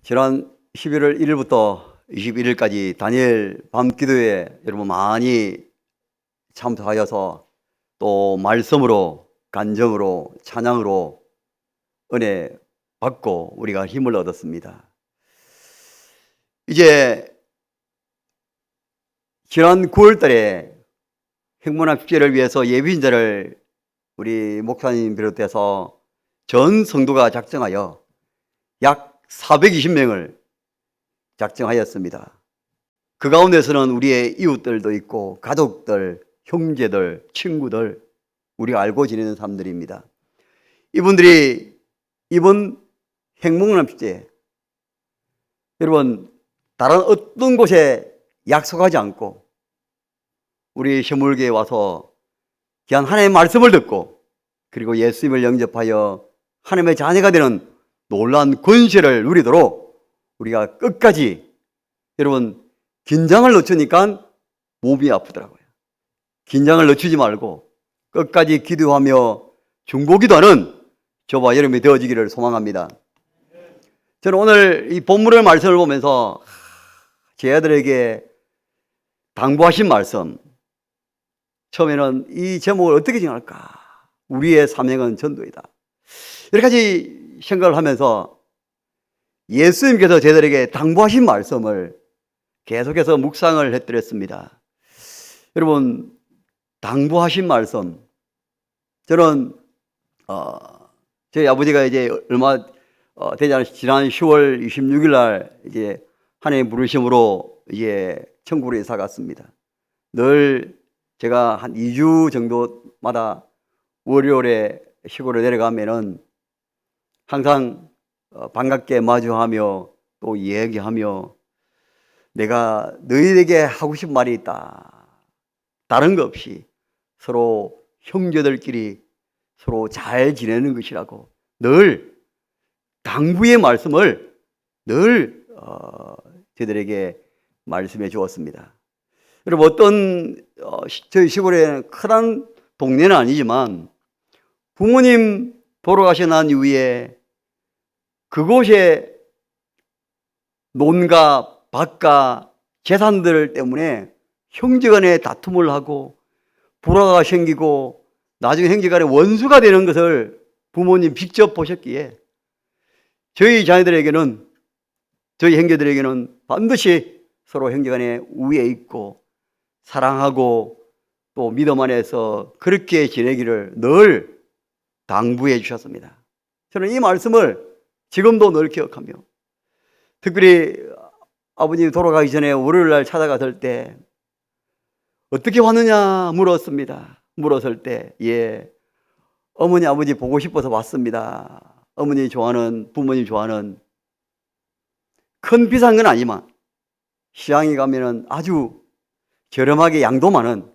지난 11월 1일부터 21일까지 다니엘 밤기도에 여러분 많이 참석하여서 또 말씀으로, 간정으로, 찬양으로 은혜 받고 우리가 힘을 얻었습니다. 이제 지난 9월 달에 행문화 축제를 위해서 예비인자를 우리 목사님 비롯해서 전 성도가 작정하여 약 420명을 작정하였습니다. 그 가운데서는 우리의 이웃들도 있고 가족들, 형제들, 친구들, 우리가 알고 지내는 사람들입니다. 이분들이 이번 행복남 축제, 여러분 다른 어떤 곳에 약속하지 않고 우리 셔물교에 와서 귀한 하나님의 말씀을 듣고 그리고 예수님을 영접하여 하나님의 자녀가 되는 놀라운 권세를 누리도록 우리가 끝까지, 여러분 긴장을 늦추니까 몸이 아프더라고요. 긴장을 늦추지 말고 끝까지 기도하며 중보기도하는 저와 여러분이 되어지기를 소망합니다. 저는 오늘 이 본문의 말씀을 보면서 제 아들에게 당부하신 말씀, 처음에는 이 제목을 어떻게 정할까? 우리의 사명은 전도이다. 여러 가지 생각을 하면서 예수님께서 저희들에게 당부하신 말씀을 계속해서 묵상을 해드렸습니다. 여러분, 당부하신 말씀, 저는 저희 아버지가 이제 얼마 되지 않은 지난 10월 26일 날 이제 하나님의 부르심으로 이제 천국으로 이사 갔습니다. 늘 제가 한 2주 정도마다 월요일에 시골에 내려가면은 항상 반갑게 마주하며 또 얘기하며 내가 너희에게 하고 싶은 말이 있다. 다른 거 없이 서로 형제들끼리 서로 잘 지내는 것이라고 늘 당부의 말씀을 늘 저희들에게 말씀해 주었습니다. 여러분 어떤 저희 시골에는 큰 동네는 아니지만 부모님 돌아가신 난 이후에 그곳에 논과 밭과 재산들 때문에 형제간에 다툼을 하고 불화가 생기고 나중에 형제간에 원수가 되는 것을 부모님 직접 보셨기에 저희 자녀들에게는, 저희 형제들에게는 반드시 서로 형제간에 우애 있고 사랑하고 또 믿음 안에서 그렇게 지내기를 늘 당부해 주셨습니다. 저는 이 말씀을 지금도 늘 기억하며, 특별히 아버님이 돌아가기 전에 월요일 날 찾아갔을 때 어떻게 왔느냐 물었습니다. 물었을 때 어머니 아버지 보고 싶어서 왔습니다. 어머니 좋아하는, 부모님 좋아하는 큰 비싼 건 아니지만 시장에 가면은 아주 저렴하게 양도 많은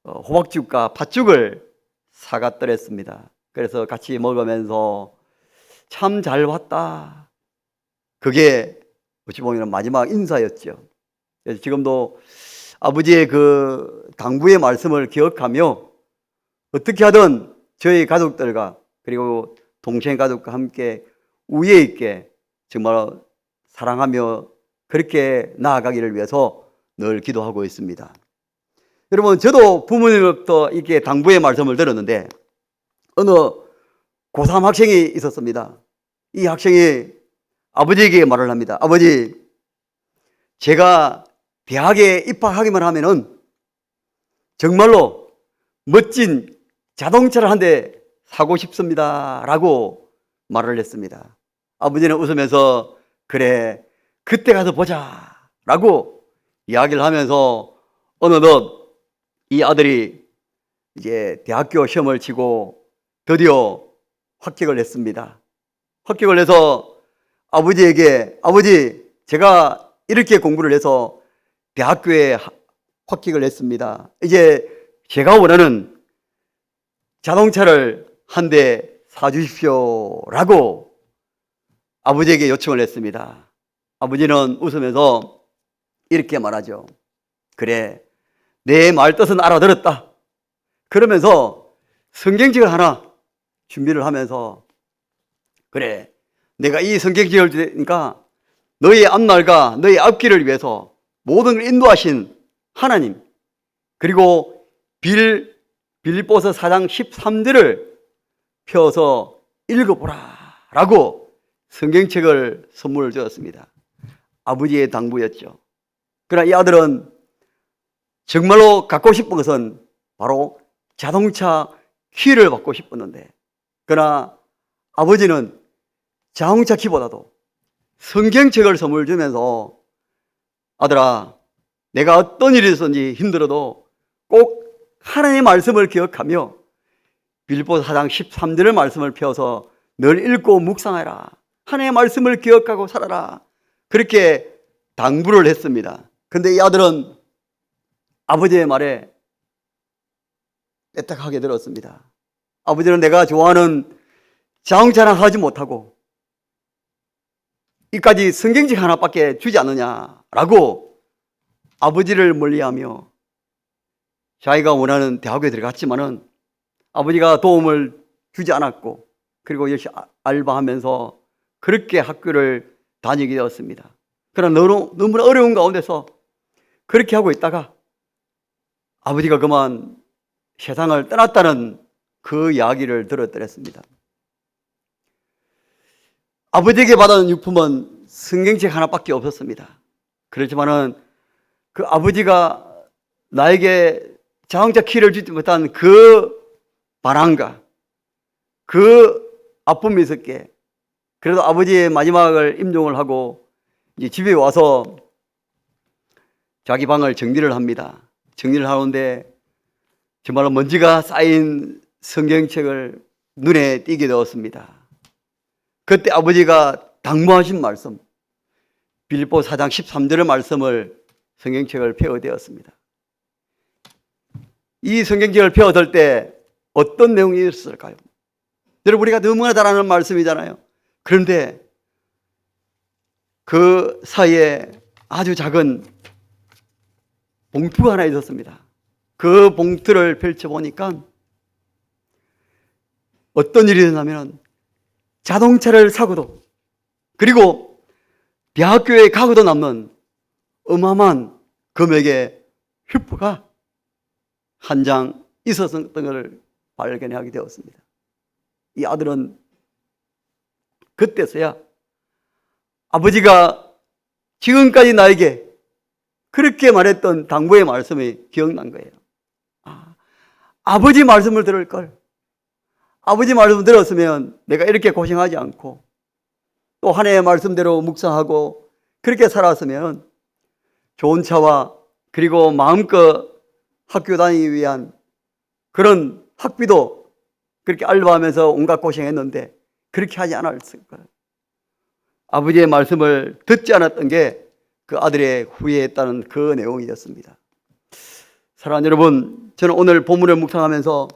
호박죽과 팥죽을 사갔더랬습니다. 그래서 같이 먹으면서 참 잘 왔다. 그게 어찌 보면 마지막 인사였죠. 그래서 지금도 아버지의 그 당부의 말씀을 기억하며 어떻게 하든 저희 가족들과 그리고 동생 가족과 함께 우애 있게 정말 사랑하며 그렇게 나아가기를 위해서 늘 기도하고 있습니다. 여러분 저도 부모님으로부터 이렇게 당부의 말씀을 들었는데 어느 고3 학생이 있었습니다. 이 학생이 아버지에게 말을 합니다. 아버지, 제가 대학에 입학하기만 하면은 정말로 멋진 자동차를 한 대 사고 싶습니다 라고 말을 했습니다. 아버지는 웃으면서 그래 그때 가서 보자 라고 이야기를 하면서 어느덧 이 아들이 이제 대학교 시험을 치고 드디어 합격을 했습니다. 합격을 해서 아버지에게 아버지 제가 이렇게 공부를 해서 대학교에 합격을 했습니다. 이제 제가 원하는 자동차를 한 대 사주십시오 라고 아버지에게 요청을 했습니다. 아버지는 웃으면서 이렇게 말하죠. 그래 내 말뜻은 알아들었다. 그러면서 성경책을 하나 준비를 하면서 그래 내가 이 성경책을 주니까 너희 앞날과 너희 앞길을 위해서 모든 걸 인도하신 하나님, 그리고 빌립보서 4장 13절을 펴서 읽어보라 라고 성경책을 선물을 주었습니다. 아버지의 당부였죠. 그러나 이 아들은 정말로 갖고 싶은 것은 바로 자동차 키를 받고 싶었는데, 그러나 아버지는 자동차 키보다도 성경책을 선물 주면서 아들아, 내가 어떤 일이 있었는지 힘들어도 꼭 하나님의 말씀을 기억하며 빌립보서 4장 13절의 말씀을 펴서 늘 읽고 묵상해라. 하나님의 말씀을 기억하고 살아라. 그렇게 당부를 했습니다. 그런데 이 아들은 아버지의 말에 애딱하게 들었습니다. 아버지는 내가 좋아하는 자동차나 하지 못하고 이까지 성경책 하나밖에 주지 않느냐라고 아버지를 멀리하며 자기가 원하는 대학에 들어갔지만은 아버지가 도움을 주지 않았고, 그리고 열심히 알바하면서 그렇게 학교를 다니게 되었습니다. 그러나 너무나 어려운 가운데서 그렇게 하고 있다가 아버지가 그만 세상을 떠났다는 그 이야기를 들었더랬습니다. 아버지에게 받은 유품은 성경책 하나밖에 없었습니다. 그렇지만은 그 아버지가 나에게 자동차 키를 주지 못한 그 반항과 그 아픔이 있었기에 그래도 아버지의 마지막을 임종을 하고 이제 집에 와서 자기 방을 정리를 합니다. 정리를 하는데 정말로 먼지가 쌓인 성경책을 눈에 띄게 되었습니다. 그때 아버지가 당부하신 말씀, 빌립보 4장 13절의 말씀을 성경책을 펴어대었습니다. 이 성경책을 펴어들 때 어떤 내용이 있었을까요? 여러분, 우리가 너무나 잘 아는 말씀이잖아요. 그런데 그 사이에 아주 작은 봉투가 하나 있었습니다. 그 봉투를 펼쳐보니까 어떤 일이 일어나면 자동차를 사고도, 그리고 대학교에 가고도 남는 어마어마한 금액의 휴프가 한 장 있었던 것을 발견하게 되었습니다. 이 아들은 그때서야 아버지가 지금까지 나에게 그렇게 말했던 당부의 말씀이 기억난 거예요. 아버지 말씀을 들을 걸. 아버지 말씀을 들었으면 내가 이렇게 고생하지 않고 또 하나님의 말씀대로 묵상하고 그렇게 살았으면 좋은 차와 그리고 마음껏 학교 다니기 위한 그런 학비도 그렇게 알바하면서 온갖 고생했는데 그렇게 하지 않았을 거예요. 아버지의 말씀을 듣지 않았던 게 그 아들의 후회했다는 그 내용이었습니다. 사랑하는 여러분, 저는 오늘 본문을 묵상하면서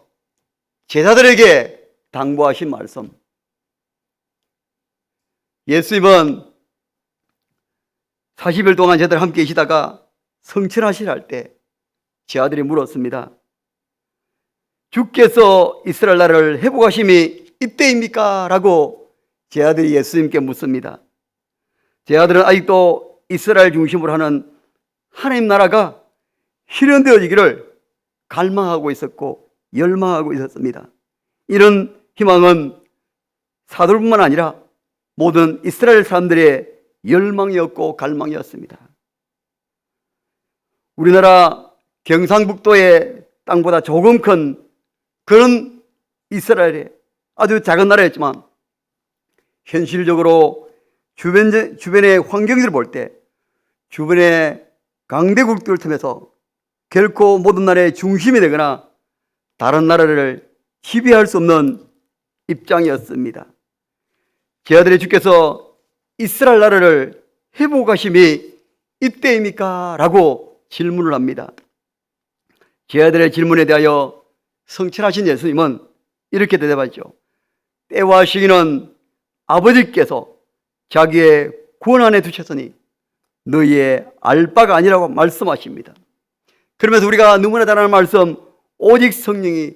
제자들에게 당부하신 말씀, 예수님은 40일 동안 제자들 함께 계시다가 성천하시라 할 때 제 아들이 물었습니다. 주께서 이스라엘 나라를 회복하심이 이때입니까? 라고 제 아들이 예수님께 묻습니다. 제 아들은 아직도 이스라엘 중심으로 하는 하나님 나라가 실현되어지기를 갈망하고 있었고 열망하고 있었습니다. 이런 희망은 사도뿐만 아니라 모든 이스라엘 사람들의 열망이었고 갈망이었습니다. 우리나라 경상북도의 땅보다 조금 큰 그런 이스라엘의 아주 작은 나라였지만 현실적으로 주변의 환경들을 볼 때 주변의 강대국들 틈에서 결코 모든 나라의 중심이 되거나 다른 나라를 지배할 수 없는 입장이었습니다. 제 아들의 주께서 이스라엘 나라를 회복하심이 이때입니까? 라고 질문을 합니다. 제 아들의 질문에 대하여 성찰하신 예수님은 이렇게 대답하죠. 때와 시기는 아버지께서 자기의 구원 안에 두셨으니 너희의 알 바가 아니라고 말씀하십니다. 그러면서 우리가 너무나 잘 아는 말씀, 오직 성령이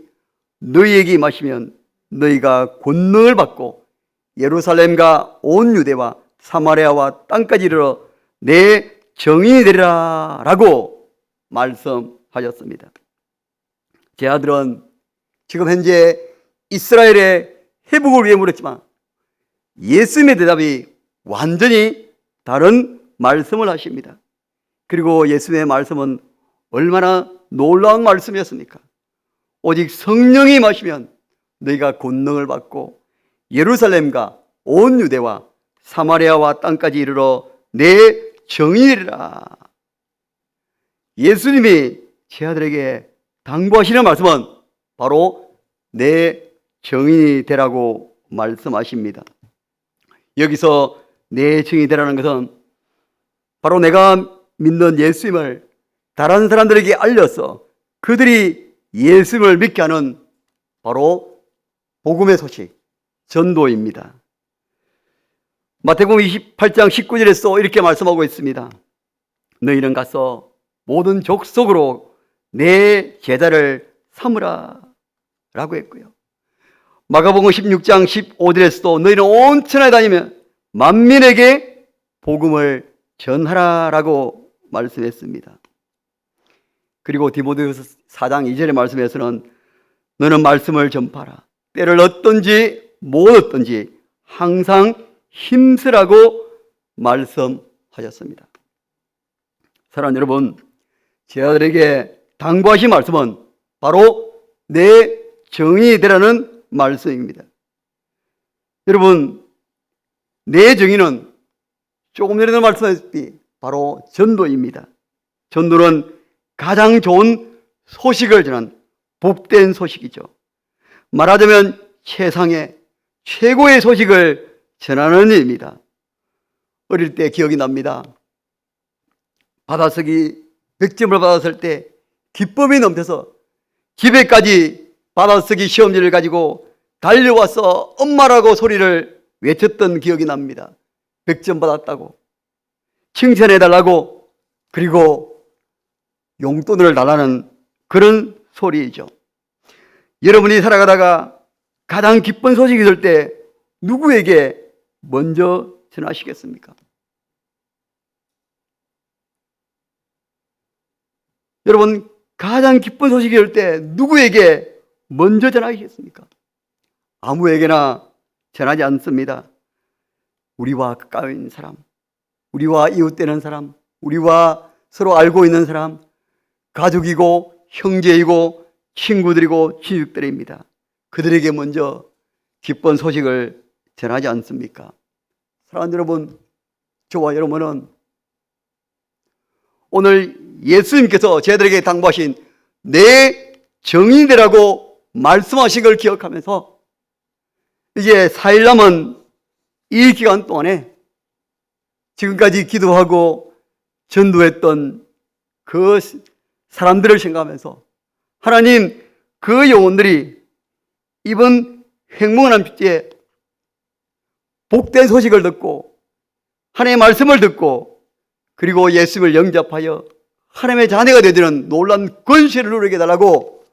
너희에게 임하시면 너희가 권능을 받고 예루살렘과 온 유대와 사마리아와 땅까지 이르러 내 정인이 되리라 라고 말씀하셨습니다. 제 아들은 지금 현재 이스라엘의 회복을 위해 물었지만 예수님의 대답이 완전히 다른 말씀을 하십니다. 그리고 예수님의 말씀은 얼마나 놀라운 말씀이었습니까? 오직 성령이 임하시면 너희가 권능을 받고 예루살렘과 온 유대와 사마리아와 땅까지 이르러 내 정인이라. 예수님이 제 아들에게 당부하시는 말씀은 바로 내 정인이 되라고 말씀하십니다. 여기서 내 정인이 되라는 것은 바로 내가 믿는 예수님을 다른 사람들에게 알려서 그들이 예수님을 믿게 하는 바로 복음의 소식, 전도입니다. 마태복음 28장 19절에서 이렇게 말씀하고 있습니다. 너희는 가서 모든 족속으로 내 제자를 삼으라 라고 했고요. 마가복음 16장 15절에서도 너희는 온 천하에 다니며 만민에게 복음을 전하라 라고 말씀했습니다. 그리고 디모데후서 4장 2절의 말씀에서는 너는 말씀을 전파라. 때를 얻든지 못 얻든지 항상 힘쓰라고 말씀하셨습니다. 사랑하는 여러분, 제 아들에게 당부하신 말씀은 바로 내 정인이 되라는 말씀입니다. 여러분, 내 정인은 조금 전에도 말씀하셨듯이 바로 전도입니다. 전도는 가장 좋은 소식을 전한 복된 소식이죠. 말하자면 세상의 최고의 소식을 전하는 일입니다. 어릴 때 기억이 납니다. 받아쓰기 100점을 받았을 때 기쁨이 넘쳐서 집에까지 받아쓰기 시험지를 가지고 달려와서 엄마라고 소리를 외쳤던 기억이 납니다. 100점 받았다고 칭찬해달라고, 그리고 용돈을 달라는 그런 소리이죠. 여러분이 살아가다가 가장 기쁜 소식이 있을 때 누구에게 먼저 전하시겠습니까? 여러분, 가장 기쁜 소식이 있을 때 누구에게 먼저 전하시겠습니까? 아무에게나 전하지 않습니다. 우리와 가까이 있는 사람, 우리와 이웃되는 사람, 우리와 서로 알고 있는 사람, 가족이고 형제이고 친구들이고 친족들입니다. 그들에게 먼저 기쁜 소식을 전하지 않습니까? 사랑하는 여러분, 저와 여러분은 오늘 예수님께서 저희들에게 당부하신 내 정인이 되라고 말씀하신 걸 기억하면서 이제 4일 남은 이 기간 동안에 지금까지 기도하고 전도했던 그 사람들을 생각하면서 하나님, 그 영혼들이 이번 행복한 주에 복된 소식을 듣고 하나님의 말씀을 듣고 그리고 예수님을 영접하여 하나님의 자녀가 되는 놀라운 권세를 누리게 해달라고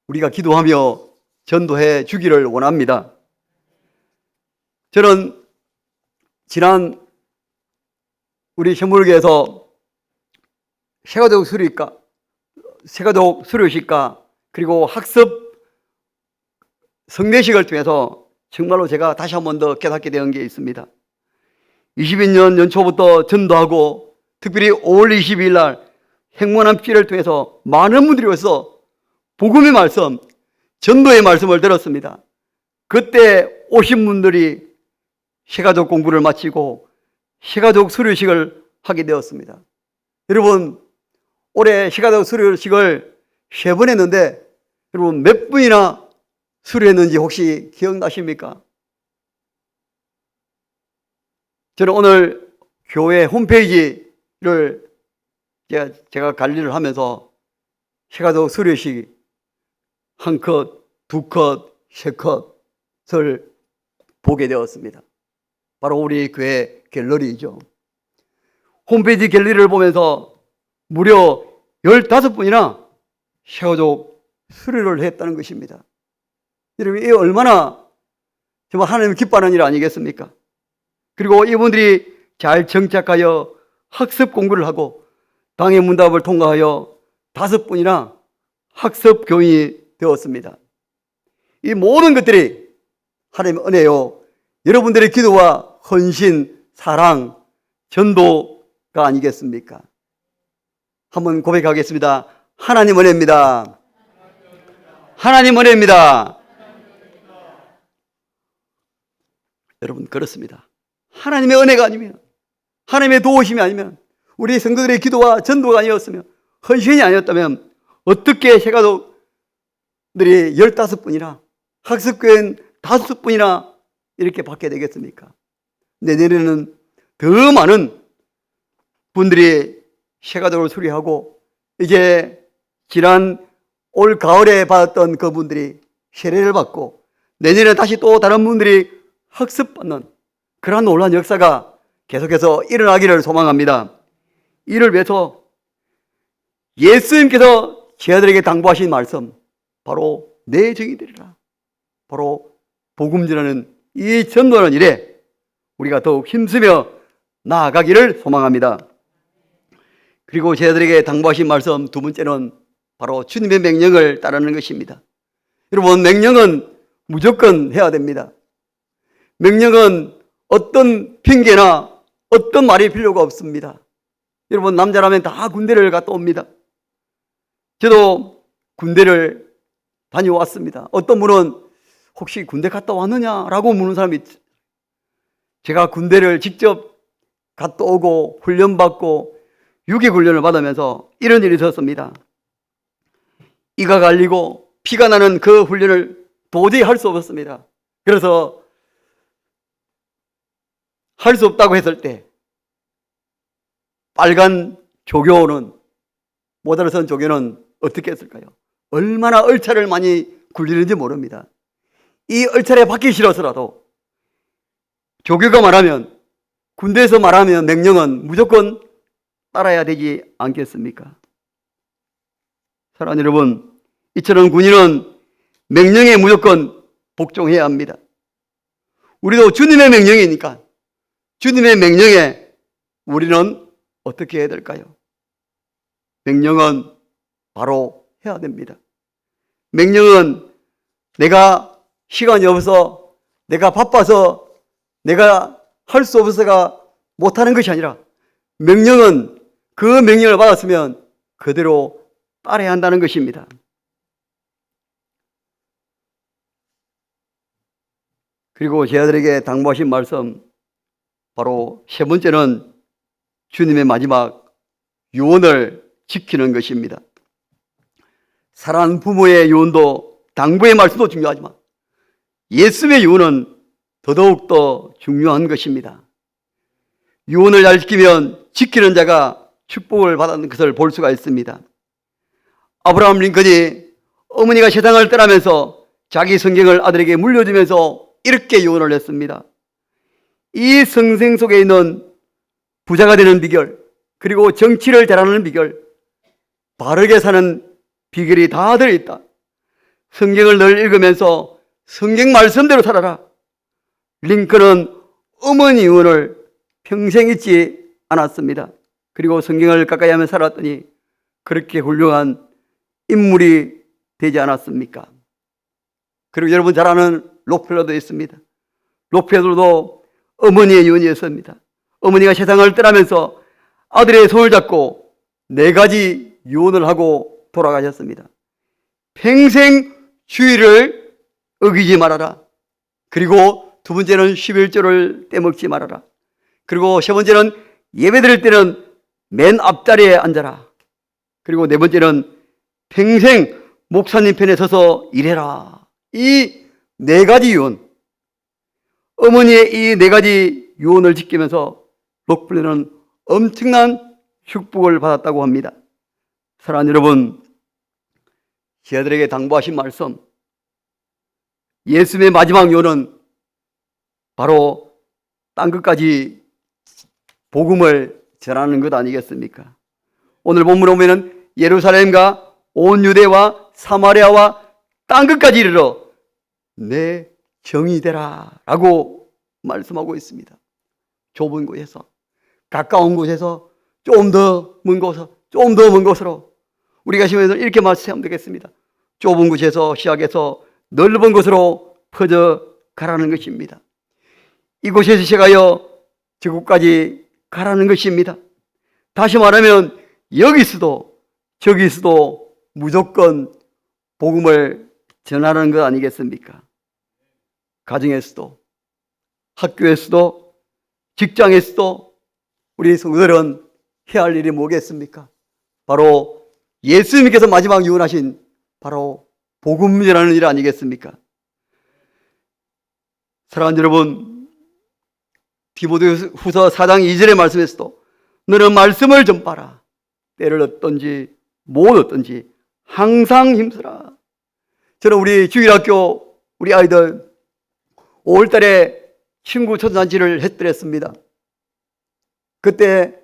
우리가 기도하며 전도해 주기를 원합니다. 저는 지난 우리 현물교에서 세가족 수료식과 그리고 학습 성례식을 통해서 정말로 제가 다시 한 번 더 깨닫게 된 게 있습니다. 22년 연초부터 전도하고 특별히 5월 22일 날 행문한 피를 통해서 많은 분들이 와서 복음의 말씀, 전도의 말씀을 들었습니다. 그때 오신 분들이 세가족 공부를 마치고 세가족 수료식을 하게 되었습니다. 여러분, 올해 세가족 수료식을 3번 했는데 여러분 몇 분이나 수료했는지 혹시 기억나십니까? 저는 오늘 교회 홈페이지를 제가 관리를 하면서 세가족 수료식 한 컷, 두 컷, 세 컷을 보게 되었습니다. 바로 우리 교회 갤러리이죠. 홈페이지 갤러리를 보면서 무려 15분이나 세가족 수료를 했다는 것입니다. 여러분, 이게 얼마나 정말 하나님을 기뻐하는 일 아니겠습니까? 그리고 이분들이 잘 정착하여 학습 공부를 하고 당의 문답을 통과하여 5분이나 학습 교인이 되었습니다. 이 모든 것들이 하나님의 은혜요, 여러분들의 기도와 헌신, 사랑, 전도가 아니겠습니까? 한번 고백하겠습니다. 하나님 은혜입니다. 하나님 은혜입니다. 여러분, 그렇습니다. 하나님의 은혜가 아니면, 하나님의 도우심이 아니면, 우리 성도들의 기도와 전도가 아니었으면, 헌신이 아니었다면 어떻게 세가족들이 15분이나 학습교인 5분이나 이렇게 받게 되겠습니까? 내년에는 더 많은 분들이 세가족을 수리하고, 이제 지난 올 가을에 받았던 그분들이 세례를 받고, 내년에 다시 또 다른 분들이 학습받는 그러한 놀라운 역사가 계속해서 일어나기를 소망합니다. 이를 위해서 예수님께서 제자들에게 당부하신 말씀, 바로 내 정이 되리라, 바로 복음 전하는 이 전도하는 일에 우리가 더욱 힘쓰며 나아가기를 소망합니다. 그리고 제자들에게 당부하신 말씀 두 번째는 바로 주님의 명령을 따르는 것입니다. 여러분, 명령은 무조건 해야 됩니다. 명령은 어떤 핑계나 어떤 말이 필요가 없습니다. 여러분, 남자라면 다 군대를 갔다 옵니다. 저도 군대를 다녀왔습니다. 어떤 분은 혹시 군대 갔다 왔느냐라고 묻는 사람이 있죠. 제가 군대를 직접 갔다 오고 훈련받고 유기훈련을 받으면서 이런 일이 있었습니다. 이가 갈리고 피가 나는 그 훈련을 도저히 할 수 없었습니다. 그래서 할 수 없다고 했을 때 빨간 조교는, 모자를 쓴 조교는 어떻게 했을까요? 얼마나 얼차를 많이 굴리는지 모릅니다. 이 얼차례 받기 싫어서라도 조교가 말하면, 군대에서 말하면 명령은 무조건 따라야 되지 않겠습니까? 사랑하는 여러분, 이처럼 군인은 명령에 무조건 복종해야 합니다. 우리도 주님의 명령이니까 주님의 명령에 우리는 어떻게 해야 될까요? 명령은 바로 해야 됩니다. 명령은 내가 시간이 없어서, 내가 바빠서, 내가 할 수 없어서가 못하는 것이 아니라, 명령은 그 명령을 받았으면 그대로 따라야 한다는 것입니다. 그리고 제자들에게 당부하신 말씀, 바로 세 번째는 주님의 마지막 유언을 지키는 것입니다. 사랑하는 부모의 유언도, 당부의 말씀도 중요하지만 예수님의 유언은 더더욱 중요한 것입니다. 유언을 잘 지키면 지키는 자가 축복을 받는 것을 볼 수가 있습니다. 아브라함 링컨이 어머니가 세상을 떠나면서 자기 성경을 아들에게 물려주면서 이렇게 유언을 했습니다. 이 성생 속에 있는 부자가 되는 비결, 그리고 정치를 잘하는 비결, 바르게 사는 비결이 다 들어있다. 성경을 늘 읽으면서 성경 말씀대로 살아라. 링컨은 어머니 유언을 평생 잊지 않았습니다. 그리고 성경을 가까이 하며 살았더니 그렇게 훌륭한 인물이 되지 않았습니까? 그리고 여러분 잘 아는 록펠러도 있습니다. 록펠러도 어머니의 유언이었습니다. 어머니가 세상을 떠나면서 아들의 손을 잡고 4가지 유언을 하고 돌아가셨습니다. 평생 주의를 어기지 말아라. 그리고 두 번째는 11조를 떼먹지 말아라. 그리고 세 번째는 예배드릴 때는 맨 앞자리에 앉아라. 그리고 네 번째는 평생 목사님 편에 서서 일해라. 이 4가지 유언, 어머니의 이 4가지 유언을 지키면서 록펠러는 엄청난 축복을 받았다고 합니다. 사랑하는 여러분, 제자들에게 당부하신 말씀, 예수님의 마지막 유언은 바로 땅끝까지 복음을 전하는 것 아니겠습니까? 오늘 본문에 보면 예루살렘과 온 유대와 사마리아와 땅끝까지 이르러 내 정이 되라 라고 말씀하고 있습니다. 좁은 곳에서, 가까운 곳에서 좀 더 먼 곳으로, 좀 더 먼 곳으로 우리가 시험에서 이렇게 말씀하면 되겠습니다. 좁은 곳에서 시작해서 넓은 곳으로 퍼져 가라는 것입니다. 이곳에서 시작하여 저곳까지 가라는 것입니다. 다시 말하면 여기서도 저기서도 무조건 복음을 전하는 것 아니겠습니까? 가정에서도, 학교에서도, 직장에서도 우리 성도들은 해야 할 일이 뭐겠습니까? 바로 예수님께서 마지막 유언하신 바로 복음 전하는 일 아니겠습니까? 사랑하는 여러분, 디모데후서 4장 2절의 말씀에서도 너는 말씀을 전파라. 때를 얻든지 못 얻든지 항상 힘쓰라. 저는 우리 주일학교 우리 아이들 5월달에 친구 초대잔치를 해드렸습니다. 그때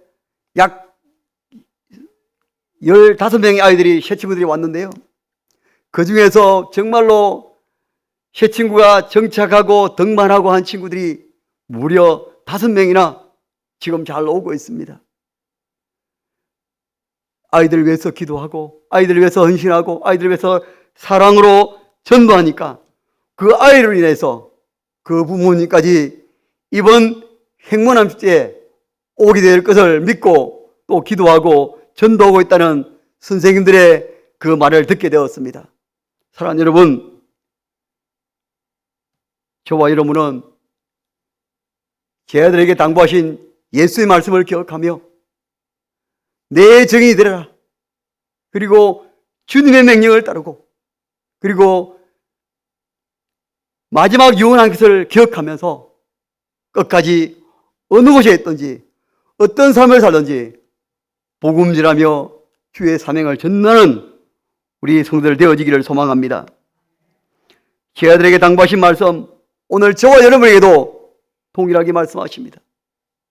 약 15명의 아이들이 새 친구들이 왔는데요. 그 중에서 정말로 새 친구가 정착하고 등반하고 한 친구들이 무려 5명이나 지금 잘 오고 있습니다. 아이들을 위해서 기도하고 아이들을 위해서 헌신하고 아이들을 위해서 사랑으로 전도하니까 그 아이를 인해서 그 부모님까지 이번 행문함 축제에 오게 될 것을 믿고 또 기도하고 전도하고 있다는 선생님들의 그 말을 듣게 되었습니다. 사랑하는 여러분, 저와 여러분은 제 아들에게 당부하신 예수의 말씀을 기억하며 내 정이 되라. 그리고 주님의 명령을 따르고 그리고 마지막 유언한 것을 기억하면서 끝까지 어느 곳에 있든지 어떤 삶을 살든지 복음질하며 주의 사명을 전하는 우리 성도들 되어지기를 소망합니다. 제 아들에게 당부하신 말씀 오늘 저와 여러분에게도 동일하게 말씀하십니다.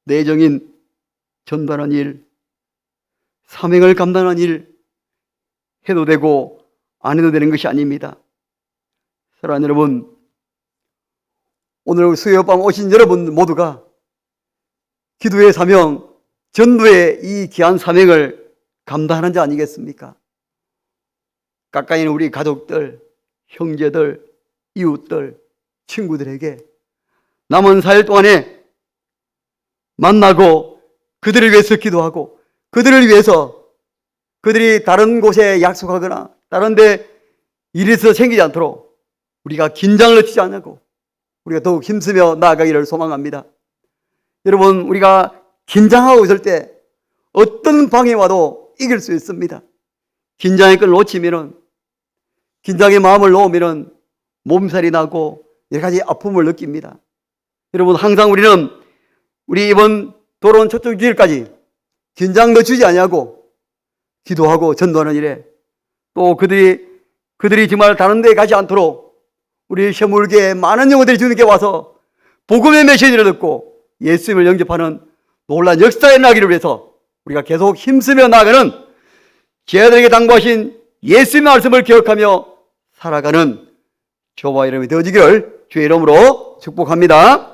내정인 전도하는 일, 사명을 감당하는 일 해도 되고 안 해도 되는 것이 아닙니다. 사랑하는 여러분, 오늘 수요 밤 오신 여러분 모두가 기도의 사명, 전도의 이 귀한 사명을 감당하는 자 아니겠습니까? 가까이 있는 우리 가족들, 형제들, 이웃들, 친구들에게 남은 4일 동안에 만나고 그들을 위해서 기도하고 그들을 위해서 그들이 다른 곳에 약속하거나 다른 데 일이 있어서 생기지 않도록 우리가 긴장을 놓치지 않고 우리가 더욱 힘쓰며 나아가기를 소망합니다. 여러분, 우리가 긴장하고 있을 때 어떤 방해 와도 이길 수 있습니다. 긴장의 끈을 놓치면은, 긴장의 마음을 놓으면은 몸살이 나고 여러 가지 아픔을 느낍니다. 여러분, 항상 우리는 우리 이번 돌아온 첫째 주일까지 긴장 늦추지 아니하고 기도하고 전도하는 일에 또 그들이 정말 다른 데 가지 않도록 우리 셔물계에 많은 영혼들이 주님께 와서 복음의 메시지를 듣고 예수님을 영접하는 놀라운 역사에 나기를 위해서 우리가 계속 힘쓰며 나아가는 제 아들에게 당부하신 예수님의 말씀을 기억하며 살아가는 저와 여러분이 되어지기를 주의 이름으로 축복합니다.